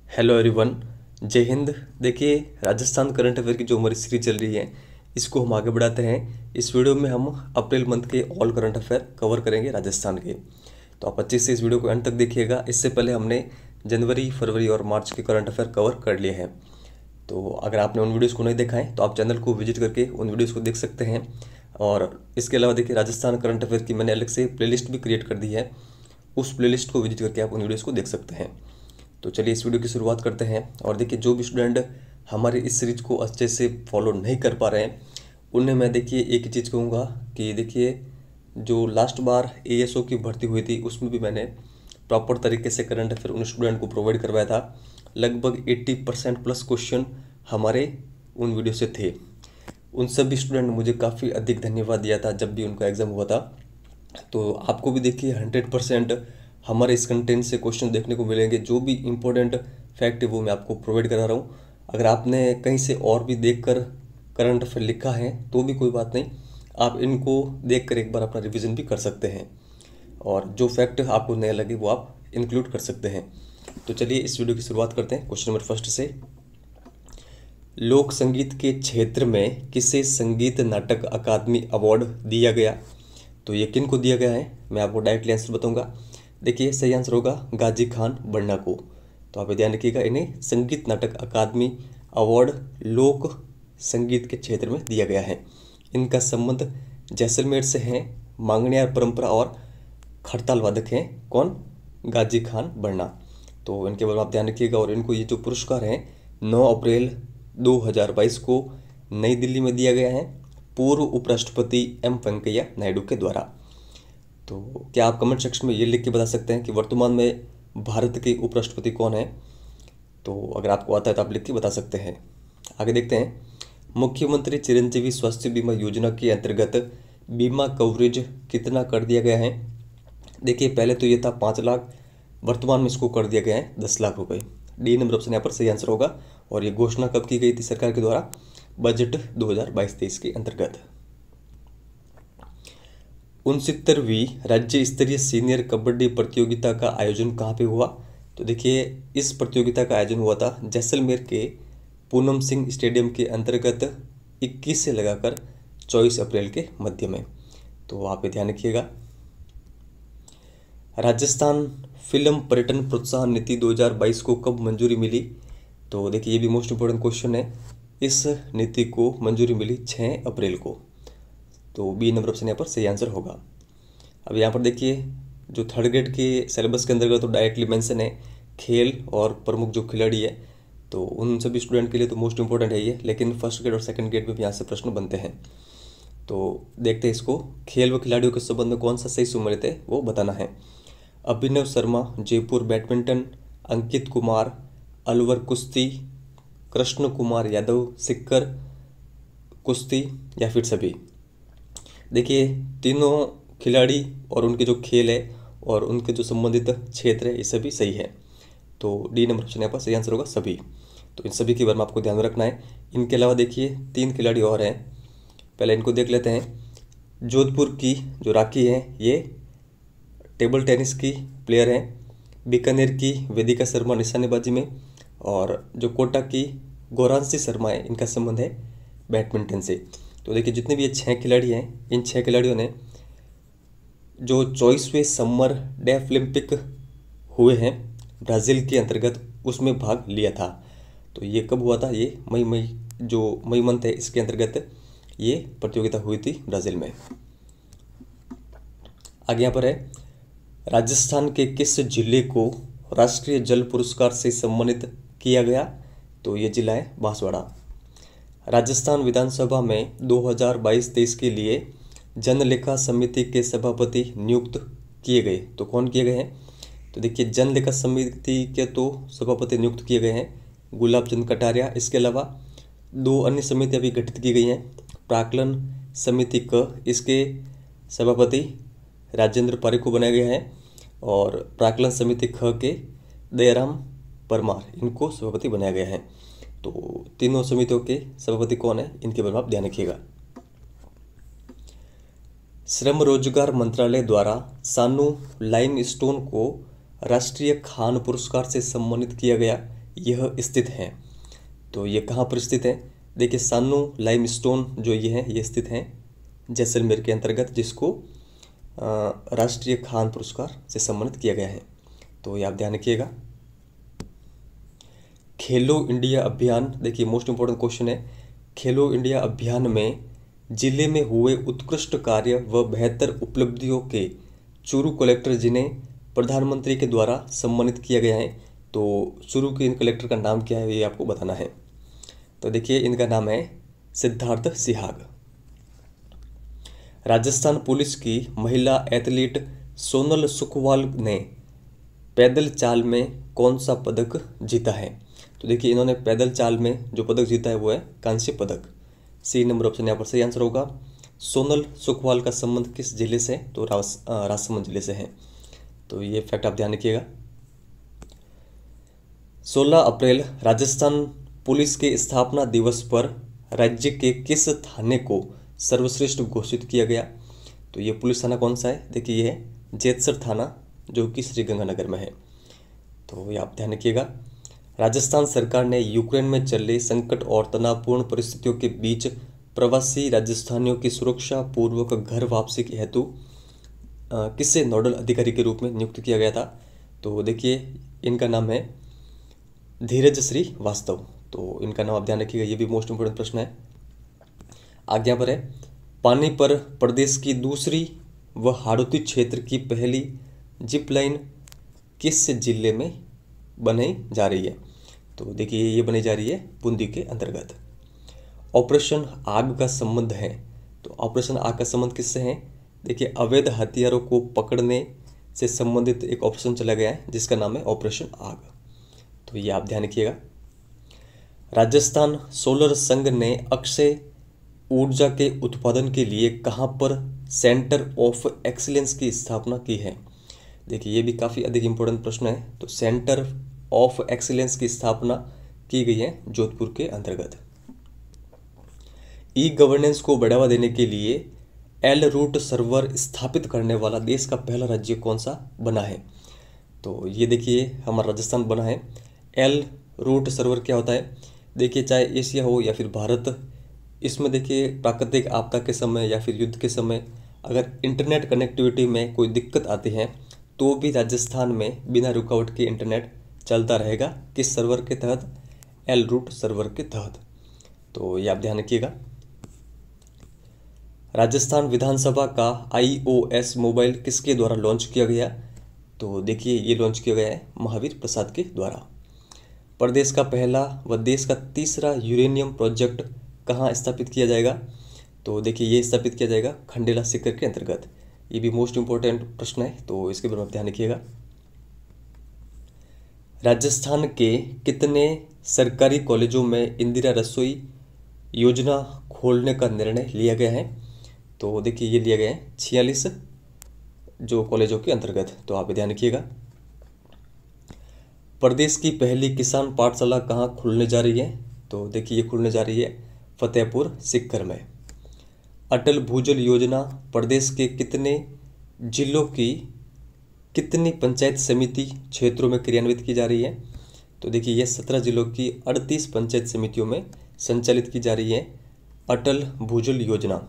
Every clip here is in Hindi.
Hello everyone. जय हिंद। देखिए, राजस्थान करंट अफेयर की जो हमारी सीरीज चल रही है इसको हम आगे बढ़ाते हैं। इस वीडियो में हम अप्रैल मंथ के ऑल करंट अफेयर कवर करेंगे राजस्थान के। तो आप अच्छे से इस वीडियो को अंत तक देखिएगा। इससे पहले हमने जनवरी, फरवरी और मार्च के करंट अफेयर कवर कर लिए हैं। तो अगर आपने उन वीडियोज़ को नहीं देखा है तो आप चैनल को विजिट करके उन वीडियोज़ को देख सकते हैं। और इसके अलावा देखिए, राजस्थान करंट अफेयर की मैंने अलग से प्लेलिस्ट भी क्रिएट कर दी है। उस प्लेलिस्ट को विजिट करके आप उन वीडियोज़ को देख सकते हैं। तो चलिए इस वीडियो की शुरुआत करते हैं। और देखिए, जो भी स्टूडेंट हमारे इस सीरीज को अच्छे से फॉलो नहीं कर पा रहे हैं उन्हें मैं देखिए एक ही चीज़ कहूँगा कि देखिए, जो लास्ट बार एएसओ की भर्ती हुई थी उसमें भी मैंने प्रॉपर तरीके से करंट अफेयर उन स्टूडेंट को प्रोवाइड करवाया था। लगभग 80% प्लस क्वेश्चन हमारे उन वीडियो से थे। उन सभी स्टूडेंट ने मुझे काफ़ी अधिक धन्यवाद दिया था जब भी उनका एग्ज़ाम हुआ था। तो आपको भी देखिए 100% हमारे इस कंटेंट से क्वेश्चन देखने को मिलेंगे। जो भी इम्पोर्टेंट फैक्ट है वो मैं आपको प्रोवाइड करा रहा हूँ। अगर आपने कहीं से और भी देखकर करंट अफेयर लिखा है तो भी कोई बात नहीं, आप इनको देखकर एक बार अपना रिवीजन भी कर सकते हैं और जो फैक्ट आपको नया लगे वो आप इंक्लूड कर सकते हैं। तो चलिए इस वीडियो की शुरुआत करते हैं क्वेश्चन नंबर फर्स्ट से। लोक संगीत के क्षेत्र में किसे संगीत नाटक अकादमी अवार्ड दिया गया? तो ये किन को दिया गया है मैं आपको डायरेक्टली आंसर बताऊंगा। देखिए, सही आंसर होगा गाजी खान बन्ना को। तो आप ध्यान रखिएगा, इन्हें संगीत नाटक अकादमी अवार्ड लोक संगीत के क्षेत्र में दिया गया है। इनका संबंध जैसलमेर से है। मांगणियार परंपरा और खड़ताल वादक हैं कौन? गाजी खान बन्ना। तो इनके बारे में आप ध्यान रखिएगा। और इनको ये जो पुरस्कार है 9 अप्रैल 2022 को नई दिल्ली में दिया गया है पूर्व उपराष्ट्रपति एम वेंकैया नायडू के द्वारा। तो क्या आप कमेंट सेक्शन में ये लिख के बता सकते हैं कि वर्तमान में भारत के उपराष्ट्रपति कौन है? तो अगर आपको आता है तो आप लिख के बता सकते हैं। आगे देखते हैं। मुख्यमंत्री चिरंजीवी स्वास्थ्य बीमा योजना के अंतर्गत बीमा कवरेज कितना कर दिया गया है? देखिए, पहले तो ये था 5 लाख, वर्तमान में इसको कर दिया गया है 10 लाख रुपए। डी नंबर ऑप्शन यहाँ पर सही आंसर होगा। और ये घोषणा कब की गई थी सरकार के द्वारा? बजट 2022-23 के अंतर्गत। 69वीं राज्य स्तरीय सीनियर कबड्डी प्रतियोगिता का आयोजन कहाँ पे हुआ? तो देखिए, इस प्रतियोगिता का आयोजन हुआ था जैसलमेर के पूनम सिंह स्टेडियम के अंतर्गत 21 से लगाकर 24 अप्रैल के मध्य में। तो आप ये ध्यान रखिएगा। राजस्थान फिल्म पर्यटन प्रोत्साहन नीति 2022 को कब मंजूरी मिली? तो देखिए, ये भी मोस्ट इंपोर्टेंट क्वेश्चन है। इस नीति को मंजूरी मिली 6 अप्रैल को। तो बी नंबर ऑप्शन यहाँ पर सही आंसर होगा। अब यहाँ पर देखिए, जो थर्ड ग्रेड के सिलेबस के अंतर्गत तो डायरेक्टली मेंशन है खेल और प्रमुख जो खिलाड़ी है, तो उन सभी स्टूडेंट के लिए तो मोस्ट इंपोर्टेंट है ये। लेकिन फर्स्ट ग्रेड और सेकंड ग्रेड में भी यहाँ से प्रश्न बनते हैं। तो देखते हैं इसको। खेल व खिलाड़ियों के संबंध में कौन सा सही सुमेलित है वो बताना है। अभिनव शर्मा जयपुर बैडमिंटन, अंकित कुमार अलवर कुश्ती, कृष्ण कुमार यादव सिक्कर कुश्ती, या फिर सभी? देखिए, तीनों खिलाड़ी और उनके जो खेल है और उनके जो संबंधित क्षेत्र है ये सभी सही है। तो डी नंबर ऑप्शन यहाँ पर सही आंसर होगा सभी। तो इन सभी के बारे में आपको ध्यान रखना है। इनके अलावा देखिए 3 खिलाड़ी और हैं, पहले इनको देख लेते हैं। जोधपुर की जो राखी है ये टेबल टेनिस की प्लेयर हैं। बीकानेर की वेदिका शर्मा निशानेबाजी में। और जो कोटा की गौरांशी शर्मा है इनका संबंध है बैडमिंटन से। तो देखिए, जितने भी ये 6 खिलाड़ी हैं, इन 6 खिलाड़ियों ने जो 24वें समर डेफ ओलंपिक हुए हैं ब्राज़ील के अंतर्गत उसमें भाग लिया था। तो ये कब हुआ था? ये मई मंथ है इसके अंतर्गत ये प्रतियोगिता हुई थी ब्राज़ील में। आगे यहाँ पर है, राजस्थान के किस जिले को राष्ट्रीय जल पुरस्कार से सम्मानित किया गया? तो ये जिला है बांसवाड़ा। राजस्थान विधानसभा में 2022-23 के लिए जनलेखा समिति के सभापति नियुक्त किए गए। तो कौन किए गए हैं? तो देखिए, जनलेखा समिति के तो सभापति नियुक्त किए गए हैं गुलाब चंद कटारिया। इसके अलावा 2 अन्य समितियां भी गठित की गई हैं। प्राक्कलन समिति क, इसके सभापति राजेंद्र पारिक को बनाया गया है। और प्राक्कलन समिति ख के दयाराम परमार, इनको सभापति बनाया गया है। तो तीनों समितियों के सभापति कौन है इनके बारे में आप ध्यान रखिएगा। श्रम रोजगार मंत्रालय द्वारा सानू लाइमस्टोन को राष्ट्रीय खान पुरस्कार से सम्मानित किया गया। यह स्थित हैं। तो ये कहाँ पर स्थित है? देखिए सानो लाइमस्टोन जो ये है ये स्थित हैं जैसलमेर के अंतर्गत, जिसको राष्ट्रीय खान पुरस्कार से सम्मानित किया गया है। तो ये आप ध्यान रखिएगा। खेलो इंडिया अभियान, देखिए मोस्ट इंपॉर्टेंट क्वेश्चन है। खेलो इंडिया अभियान में जिले में हुए उत्कृष्ट कार्य व बेहतर उपलब्धियों के चूरू कलेक्टर जिन्हें प्रधानमंत्री के द्वारा सम्मानित किया गया है। तो चूरू के इन कलेक्टर का नाम क्या है ये आपको बताना है। तो देखिए इनका नाम है सिद्धार्थ सिहाग। राजस्थान पुलिस की महिला एथलीट सोनल सुखवाल ने पैदल चाल में कौन सा पदक जीता है? तो देखिए इन्होंने पैदल चाल में जो पदक जीता है वो है कांस्य पदक। सी नंबर ऑप्शन यहाँ पर सही आंसर होगा। सोनल सुखवाल का संबंध किस जिले से? तो राजसमंद जिले से है। तो ये फैक्ट आप ध्यान रखिएगा। 16 अप्रैल राजस्थान पुलिस के स्थापना दिवस पर राज्य के किस थाने को सर्वश्रेष्ठ घोषित किया गया? तो ये पुलिस थाना कौन सा है? देखिए ये है जेतसर थाना जो कि श्रीगंगानगर में है। तो ये आप ध्यान रखिएगा। राजस्थान सरकार ने यूक्रेन में चल रही संकट और तनावपूर्ण परिस्थितियों के बीच प्रवासी राजस्थानियों की सुरक्षा पूर्वक घर वापसी के हेतु किसे नोडल अधिकारी के रूप में नियुक्त किया गया था? तो देखिए इनका नाम है धीरज श्रीवास्तव। तो इनका नाम आप ध्यान रखिएगा, ये भी मोस्ट इंपोर्टेंट प्रश्न है। आगे यहाँ पर है पानीपत प्रदेश की दूसरी व हाड़ौती क्षेत्र की पहली जिप लाइन किस जिले में बनाई जा रही है? तो देखिए ये बनाई जा रही है बूंदी के अंतर्गत। ऑपरेशन आग का संबंध है। तो ऑपरेशन आग का संबंध किससे है? देखिए अवैध हथियारों को पकड़ने से संबंधित एक ऑपरेशन चला गया है जिसका नाम है ऑपरेशन आग। तो ये आप ध्यान रखिएगा। राजस्थान सोलर संघ ने अक्षय ऊर्जा के उत्पादन के लिए कहाँ पर सेंटर ऑफ एक्सीलेंस की स्थापना की है? देखिए ये भी काफ़ी अधिक इम्पोर्टेंट प्रश्न है। तो सेंटर ऑफ एक्सीलेंस की स्थापना की गई है जोधपुर के अंतर्गत। ई गवर्नेंस को बढ़ावा देने के लिए एल रूट सर्वर स्थापित करने वाला देश का पहला राज्य कौन सा बना है? तो ये देखिए हमारा राजस्थान बना है। एल रूट सर्वर क्या होता है? देखिए चाहे एशिया हो या फिर भारत, इसमें देखिए प्राकृतिक आपदा के समय या फिर युद्ध के समय अगर इंटरनेट कनेक्टिविटी में कोई दिक्कत आती है तो भी राजस्थान में बिना रुकावट के इंटरनेट चलता रहेगा। किस सर्वर के तहत? एल रूट सर्वर के तहत। तो ये आप ध्यान रखिएगा। राजस्थान विधानसभा का iOS मोबाइल किसके द्वारा लॉन्च किया गया? तो देखिए ये लॉन्च किया गया है महावीर प्रसाद के द्वारा। प्रदेश का पहला व देश का तीसरा यूरेनियम प्रोजेक्ट कहाँ स्थापित किया जाएगा? तो देखिए ये स्थापित किया जाएगा खंडेला सीकर के अंतर्गत। ये भी मोस्ट इंपोर्टेंट प्रश्न है तो इसके बारे में ध्यान रखिएगा। राजस्थान के कितने सरकारी कॉलेजों में इंदिरा रसोई योजना खोलने का निर्णय लिया गया है? तो देखिए ये लिया गया है 46 जो कॉलेजों के अंतर्गत। तो आप ध्यान रखिएगा। प्रदेश की पहली किसान पाठशाला कहाँ खुलने जा रही है? तो देखिए ये खुलने जा रही है फतेहपुर सीकर में। अटल भूजल योजना प्रदेश के कितने जिलों की कितनी पंचायत समिति क्षेत्रों में क्रियान्वित की जा रही है? तो देखिए ये 17 जिलों की 38 पंचायत समितियों में संचालित की जा रही है अटल भूजल योजना।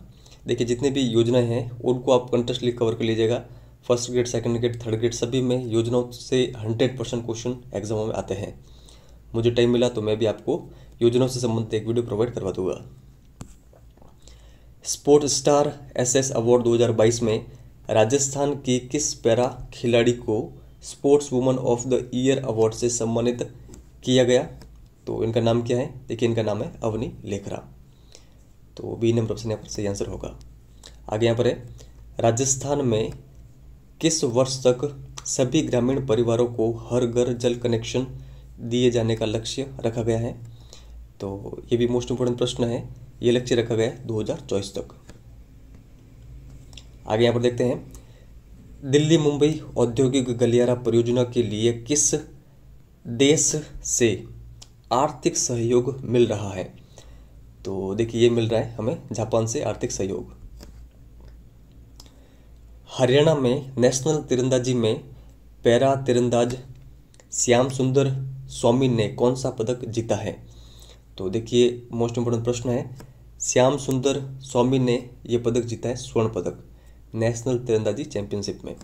देखिए जितने भी योजनाएं हैं उनको आप कंटेस्टली कवर कर लीजिएगा। First grade, second grade, third grade सभी में योजनाओं से 100% क्वेश्चन एग्जामों में आते हैं। मुझे टाइम मिला तो मैं भी आपको योजनाओं से संबंधित एक वीडियो प्रोवाइड करवा दूंगा। स्पोर्ट स्टार एसएस अवार्ड 2022 में राजस्थान की किस पैरा खिलाड़ी को sports woman of the year award से सम्मानित किया गया? तो इनका नाम क्या है? देखिए इनका नाम है अवनी लेखरा। तो बी नंबर ऑप्शन यहाँ पर सही आंसर होगा। आगे यहाँ पर है राजस्थान में किस वर्ष तक सभी ग्रामीण परिवारों को हर घर जल कनेक्शन दिए जाने का लक्ष्य रखा गया है? तो ये भी मोस्ट इंपोर्टेंट प्रश्न है। ये लक्ष्य रखा गया है 2024 तक। आगे यहाँ पर देखते हैं दिल्ली मुंबई औद्योगिक गलियारा परियोजना के लिए किस देश से आर्थिक सहयोग मिल रहा है? तो देखिए ये मिल रहा है हमें जापान से आर्थिक सहयोग। हरियाणा में नेशनल तीरंदाजी में पैरा तीरंदाज श्याम सुंदर स्वामी ने कौन सा पदक जीता है? तो देखिए मोस्ट इम्पोर्टेंट प्रश्न है। श्याम सुंदर स्वामी ने ये पदक जीता है स्वर्ण पदक नेशनल तीरंदाजी चैंपियनशिप में।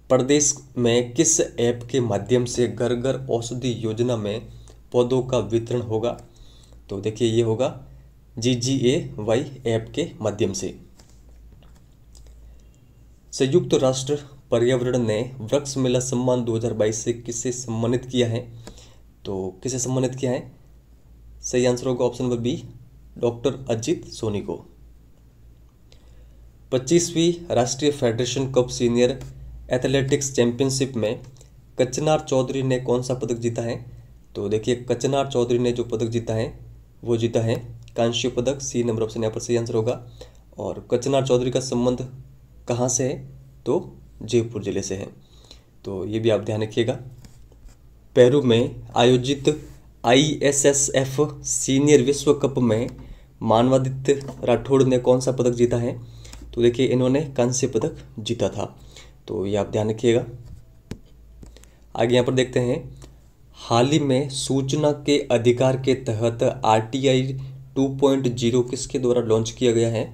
प्रदेश में किस ऐप के माध्यम से घर घर औषधि योजना में पौधों का वितरण होगा? तो देखिए ये होगा GGAY ऐप के माध्यम से। संयुक्त राष्ट्र पर्यावरण ने वृक्ष मेला सम्मान 2022 से किसे सम्मानित किया है? तो किसे सम्मानित किया है? सही आंसर होगा option number B, doctor Ajit Soni को। 25वीं राष्ट्रीय federation cup senior athletics championship में कचनार चौधरी ने कौन सा पदक जीता है? तो देखिए कचनार चौधरी ने जो पदक जीता है वो जीता है कांस्य पदक। सी नंबर ऑप्शन यहाँ पर सही आंसर होगा। और कचनार चौधरी का संबंध कहाँ से है? तो जयपुर जिले से है। तो ये भी आप ध्यान रखिएगा। पेरू में आयोजित ISSF सीनियर विश्व कप में मानवादित्य राठौड़ ने कौन सा पदक जीता है? तो देखिए इन्होंने कांस्य पदक जीता था। तो ये आप ध्यान रखिएगा। आगे यहाँ पर देखते हैं, हाल ही में सूचना के अधिकार के तहत RTI 2.0 किसके द्वारा लॉन्च किया गया है?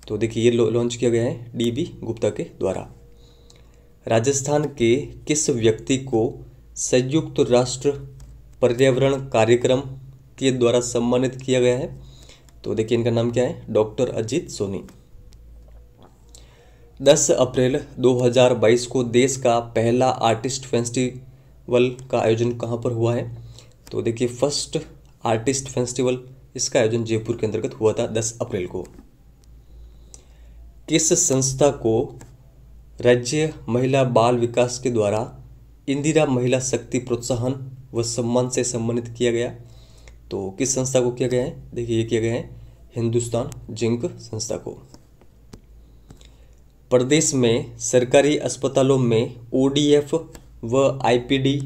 तो देखिए ये लॉन्च किया गया है DB गुप्ता के द्वारा। राजस्थान के किस व्यक्ति को संयुक्त राष्ट्र पर्यावरण कार्यक्रम के द्वारा सम्मानित किया गया है? तो देखिए इनका नाम क्या है? डॉक्टर अजित सोनी। 10 अप्रैल 2022 को देश का पहला आर्टिस्ट फेस्टिवल का आयोजन कहाँ पर हुआ है? तो देखिए फर्स्ट आर्टिस्ट फेस्टिवल इसका आयोजन जयपुर के अंतर्गत हुआ था 10 अप्रैल को। किस संस्था को राज्य महिला बाल विकास के द्वारा इंदिरा महिला शक्ति प्रोत्साहन व सम्मान से सम्मानित किया गया? तो किस संस्था को किया गया है? देखिए ये किया गया है हिंदुस्तान जिंक संस्था को। प्रदेश में सरकारी अस्पतालों में ODF व IPD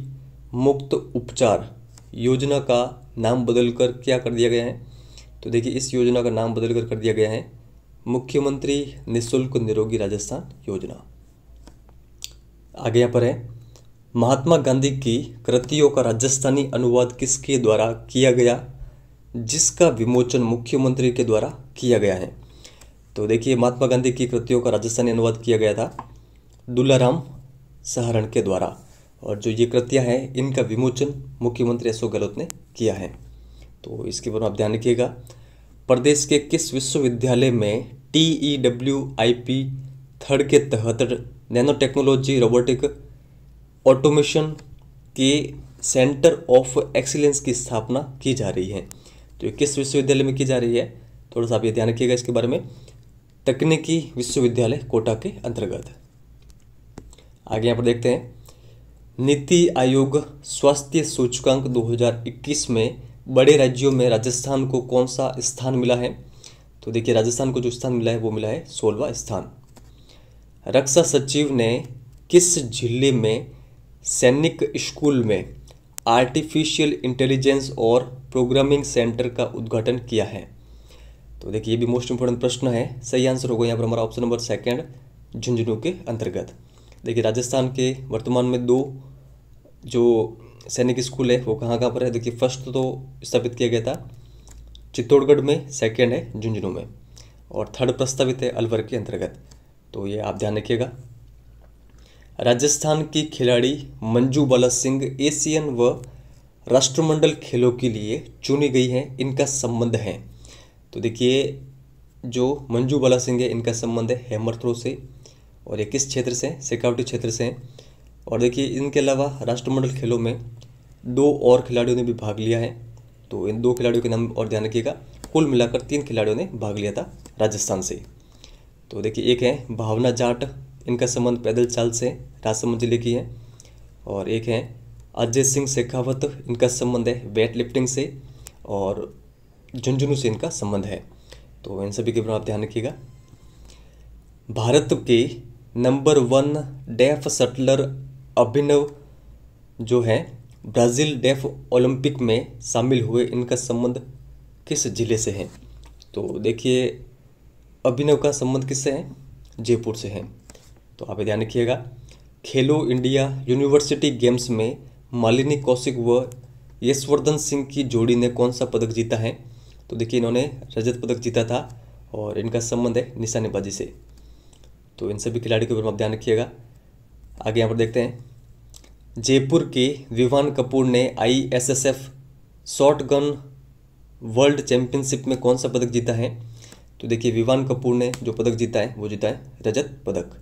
मुक्त उपचार योजना का नाम बदलकर क्या कर दिया गया है? तो देखिए इस योजना का नाम बदलकर कर दिया गया है मुख्यमंत्री निःशुल्क निरोगी राजस्थान योजना। आगे यहाँ पर है, महात्मा गांधी की कृतियों का राजस्थानी अनुवाद किसके द्वारा किया गया जिसका विमोचन मुख्यमंत्री के द्वारा किया गया है? तो देखिए महात्मा गांधी की कृतियों का राजस्थानी अनुवाद किया गया था दुलाराम सहारण के द्वारा। और जो ये कृतियाँ हैं इनका विमोचन मुख्यमंत्री अशोक गहलोत ने किया है। तो इसके बारे में आप ध्यान रखिएगा। प्रदेश के किस विश्वविद्यालय में TEWIP 3 के तहत नैनो टेक्नोलॉजी रोबोटिक ऑटोमेशन के सेंटर ऑफ एक्सीलेंस की स्थापना की जा रही है? तो ये किस विश्वविद्यालय में की जा रही है? थोड़ा सा आप ये ध्यान रखिएगा इसके बारे में। तकनीकी विश्वविद्यालय कोटा के अंतर्गत। आगे यहाँ पर देखते हैं, नीति आयोग स्वास्थ्य सूचकांक 2021 में बड़े राज्यों में राजस्थान को कौन सा स्थान मिला है? तो देखिए राजस्थान को जो स्थान मिला है वो मिला है 16वां स्थान। रक्षा सचिव ने किस जिले में सैनिक स्कूल में आर्टिफिशियल इंटेलिजेंस और प्रोग्रामिंग सेंटर का उद्घाटन किया है? तो देखिए ये भी मोस्ट इंपोर्टेंट प्रश्न है। सही आंसर होगा यहाँ पर हमारा ऑप्शन नंबर 2 झुंझुनू के अंतर्गत। देखिए राजस्थान के वर्तमान में 2 जो सैनिक स्कूल है वो कहाँ पर है? देखिए फर्स्ट तो स्थापित किया गया था चित्तौड़गढ़ में, सेकंड है झुंझुनू में और थर्ड प्रस्तावित है अलवर के अंतर्गत। तो ये आप ध्यान रखिएगा। राजस्थान की खिलाड़ी मंजू बाला सिंह एशियन व राष्ट्रमंडल खेलों के लिए चुनी गई हैं, इनका संबंध है? तो देखिए जो मंजू बाला सिंह है इनका संबंध है हैमर थ्रो से और ये किस क्षेत्र से? शेखावटी क्षेत्र से। और देखिए इनके अलावा राष्ट्रमंडल खेलों में 2 और खिलाड़ियों ने भी भाग लिया है। तो इन 2 खिलाड़ियों के नाम और ध्यान रखिएगा। कुल मिलाकर 3 खिलाड़ियों ने भाग लिया था राजस्थान से। तो देखिए एक है भावना जाट, इनका संबंध पैदल चाल से, राजसमंद जिले की है। और एक है अजय सिंह शेखावत, इनका संबंध है वेट लिफ्टिंग से और झुंझुनू से इनका संबंध है। तो इन सभी के बारे में आप ध्यान रखिएगा। भारत के नंबर 1 डेफ शटलर अभिनव जो है ब्राज़ील डेफ ओलंपिक में शामिल हुए, इनका संबंध किस जिले से है? तो देखिए अभिनव का संबंध किससे है? जयपुर से है। तो आप ध्यान रखिएगा। खेलो इंडिया यूनिवर्सिटी गेम्स में मालिनी कौशिक व यशवर्धन सिंह की जोड़ी ने कौन सा पदक जीता है? तो देखिए इन्होंने रजत पदक जीता था और इनका संबंध है निशानेबाजी से। तो इन सभी खिलाड़ियों के बारे में आप ध्यान रखिएगा। आगे यहाँ पर देखते हैं, जयपुर के विवान कपूर ने ISSF shot gun world championship में कौन सा पदक जीता है? तो देखिए विवान कपूर ने जो पदक जीता है वो जीता है रजत पदक।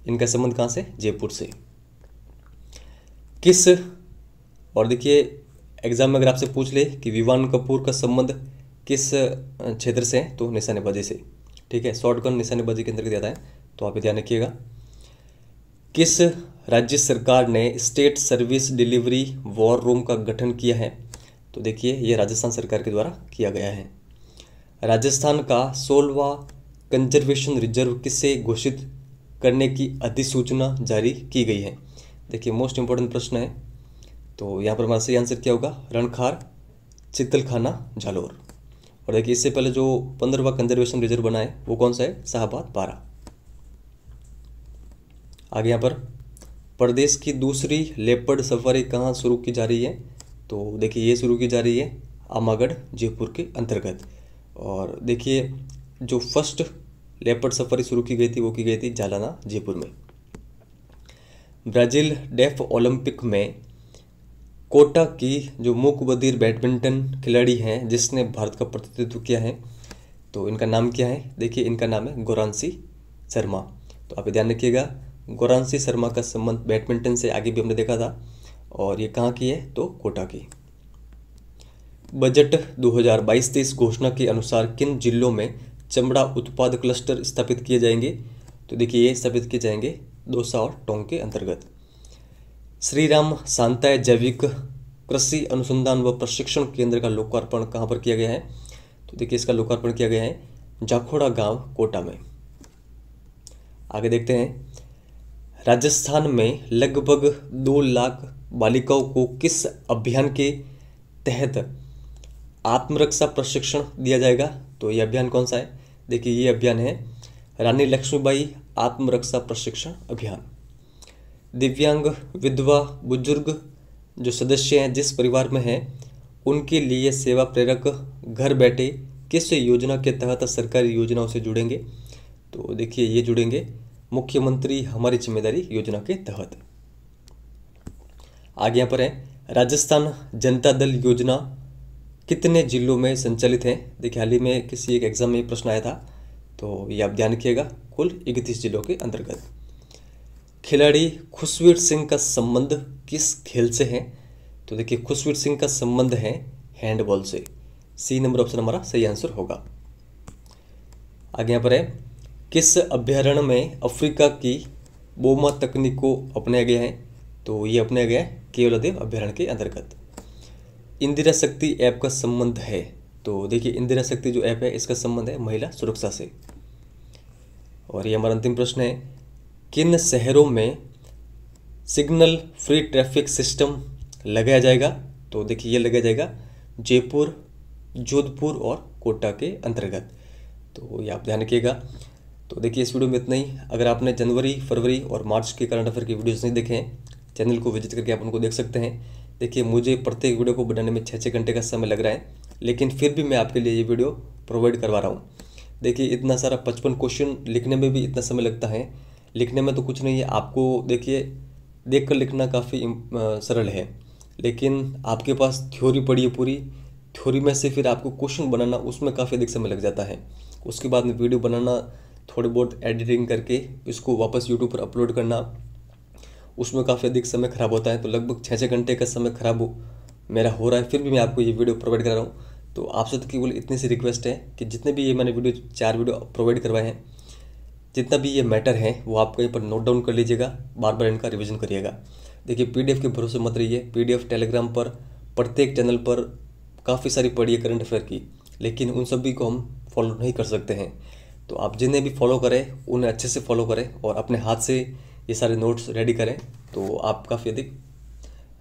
इनका संबंध कहाँ से? जयपुर से। किस, और देखिए एग्जाम में अगर आपसे पूछ ले कि विवान कपूर का संबंध किस क्षेत्र से है, तो निशानेबाजी से। ठीक है, शॉट गन निशानेबाजी के अंतर्गत आता है, तो आप ध्यान रखिएगा। किस राज्य सरकार ने state service delivery war room का गठन किया है? तो देखिए ये राजस्थान सरकार के द्वारा किया गया है। राजस्थान का 16वां कंजर्वेशन रिजर्व किसे घोषित करने की अधिसूचना जारी की गई है? देखिए मोस्ट इंपॉर्टेंट प्रश्न है, तो यहाँ पर हमारा सही आंसर क्या होगा? रणखार चित्तलखाना जालोर। और देखिए इससे पहले जो 15वां कंजर्वेशन रिजर्व बना है वो कौन सा है? शाहबाद बारा। आगे यहाँ पर, प्रदेश की दूसरी लेपर्ड सफारी कहाँ शुरू की जा रही है? तो देखिए ये शुरू की जा रही है आमागढ़ जयपुर के अंतर्गत। और देखिए जो फर्स्ट लेपर्ड सफारी शुरू की गई थी वो की गई थी जालाना जयपुर में। ब्राज़ील डेफ ओलंपिक में कोटा की जो मूक बधिर बैडमिंटन खिलाड़ी हैं जिसने भारत का प्रतिनिधित्व किया है, तो इनका नाम क्या है? देखिए इनका नाम है गौरांशी शर्मा। तो आप ध्यान रखिएगा, गौरांशी शर्मा का संबंध बैडमिंटन से आगे भी हमने देखा था, और ये कहाँ की है? तो कोटा की। बजट 2022-23 घोषणा के अनुसार किन जिलों में चमड़ा उत्पाद क्लस्टर स्थापित किए जाएंगे? तो देखिए ये स्थापित किए जाएंगे दौसा और टोंक के अंतर्गत। श्री राम शांताय जैविक कृषि अनुसंधान व प्रशिक्षण केंद्र का लोकार्पण कहाँ पर किया गया है? तो देखिए इसका लोकार्पण किया गया है जाखोड़ा गांव कोटा में। आगे देखते हैं, राजस्थान में लगभग 2 लाख बालिकाओं को किस अभियान के तहत आत्मरक्षा प्रशिक्षण दिया जाएगा? तो ये अभियान कौन सा है? देखिए ये अभियान है रानी लक्ष्मीबाई आत्मरक्षा प्रशिक्षण अभियान। दिव्यांग, विधवा, बुजुर्ग जो सदस्य हैं जिस परिवार में हैं उनके लिए सेवा प्रेरक घर बैठे किस योजना के तहत सरकारी योजनाओं से जुड़ेंगे? तो देखिए ये जुड़ेंगे मुख्यमंत्री हमारी जिम्मेदारी योजना के तहत। आगे यहाँ पर है, राजस्थान जनता दल योजना कितने जिलों में संचालित है? देखिए हाल ही में किसी एक एग्जाम में प्रश्न आया था, तो ये आप ध्यान रखिएगा, कुल 31 जिलों के अंतर्गत। खिलाड़ी खुशवीर सिंह का संबंध किस खेल से है? तो देखिए खुशवीर सिंह का संबंध है हैंडबॉल से। सी नंबर ऑप्शन हमारा सही आंसर होगा। आगे यहाँ पर है, किस अभ्यारण्य में अफ्रीका की बोमा तकनीक को अपनाया गया है? तो ये अपनाया गया है केवलादेव अभ्यारण्य के अंतर्गत। इंदिरा शक्ति ऐप का संबंध है? तो देखिए इंदिरा शक्ति जो ऐप है इसका संबंध है महिला सुरक्षा से। और ये हमारा अंतिम प्रश्न है, किन शहरों में सिग्नल फ्री ट्रैफिक सिस्टम लगाया जाएगा? तो देखिए ये लगाया जाएगा जयपुर, जोधपुर और कोटा के अंतर्गत। तो ये आप ध्यान रखिएगा। तो देखिए इस वीडियो में इतना ही। अगर आपने जनवरी, फरवरी और मार्च के करंट अफेयर की वीडियोस नहीं देखे हैं, चैनल को विजिट करके आप उनको देख सकते हैं। देखिए मुझे प्रत्येक वीडियो को बनाने में 6-6 घंटे का समय लग रहा है, लेकिन फिर भी मैं आपके लिए ये वीडियो प्रोवाइड करवा रहा हूँ। देखिए इतना सारा 55 क्वेश्चन लिखने में भी इतना समय लगता है। लिखने में तो कुछ नहीं है, आपको देखिए देख कर लिखना काफ़ी सरल है, लेकिन आपके पास थ्योरी पड़ी है पूरी, थ्योरी में से फिर आपको क्वेश्चन बनाना उसमें काफ़ी अधिक समय लग जाता है। उसके बाद में वीडियो बनाना, थोड़ी बहुत एडिटिंग करके इसको वापस यूट्यूब पर अपलोड करना, उसमें काफ़ी अधिक समय खराब होता है। तो लगभग 6-6 घंटे का समय खराब मेरा हो रहा है, फिर भी मैं आपको ये वीडियो प्रोवाइड कर रहा हूँ। तो आपसे तो केवल इतनी सी रिक्वेस्ट है कि जितने भी ये मैंने वीडियो 4 वीडियो प्रोवाइड करवाए हैं, जितना भी ये मैटर है वो आप कहीं पर नोट डाउन कर लीजिएगा, बार बार इनका रिवीजन करिएगा। देखिए PDF के भरोसे मत रहिए। PDF टेलीग्राम पर प्रत्येक चैनल पर काफ़ी सारी पड़ी है करंट अफेयर की, लेकिन उन सभी को हम फॉलो नहीं कर सकते हैं। तो आप जिन्हें भी फॉलो करें उन्हें अच्छे से फॉलो करें और अपने हाथ से ये सारे नोट्स रेडी करें, तो आप काफ़ी अधिक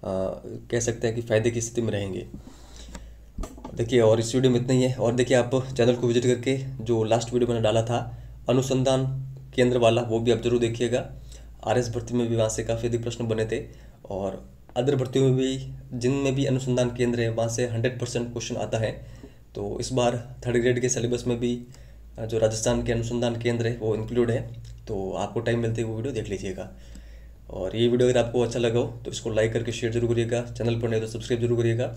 कह सकते हैं कि फ़ायदे की स्थिति में रहेंगे। देखिए और इस वीडियो में इतना ही है। और देखिए आप चैनल को विजिट करके जो लास्ट वीडियो मैंने डाला था अनुसंधान केंद्र वाला, वो भी आप जरूर देखिएगा। RS भर्ती में भी वहाँ से काफ़ी अधिक प्रश्न बने थे और अदर भर्तियों में भी जिनमें भी अनुसंधान केंद्र है वहाँ से 100% क्वेश्चन आता है। तो इस बार 3rd ग्रेड के सिलेबस में भी जो राजस्थान के अनुसंधान केंद्र है वो इंक्लूड है। तो आपको टाइम मिलते ही वो वीडियो देख लीजिएगा। और ये वीडियो अगर आपको अच्छा लगा हो तो इसको लाइक करके शेयर जरूर करिएगा, चैनल पर नहीं तो सब्सक्राइब जरूर करिएगा।